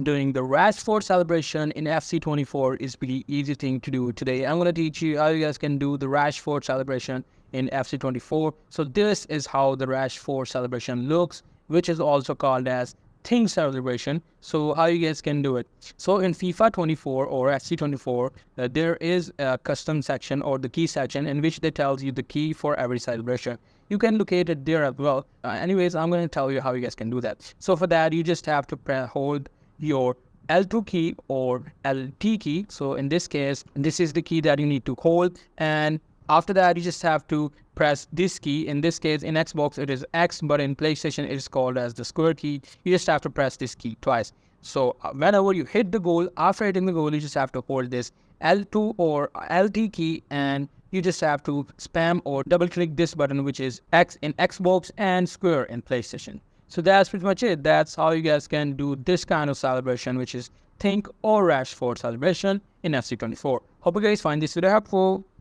doing the Rashford celebration in FC24 is pretty easy thing to do today. I'm going to teach you how you guys can do the Rashford celebration in FC24. So this is how the Rashford celebration looks, which is also called as thing celebration. So how you guys can do it. So in FIFA 24 or FC24, there is a custom section or the key section in which they tells you the key for every celebration. You can locate it there as well. Anyways, I'm going to tell you how you guys can do that. So for that, you just have to hold your L2 key or LT key. So in this case, this is the key that you need to hold. And after that, you just have to press this key. In this case, in Xbox, it is X, but in PlayStation, it is called as the square key. You just have to press this key twice. So whenever you hit the goal, after hitting the goal, you just have to hold this L2 or LT key, and you just have to spam or double click this button, which is X in Xbox and square in PlayStation. So that's pretty much it. That's how you guys can do this kind of celebration, which is Think or Rashford celebration in FC24. Hope you guys find this video helpful.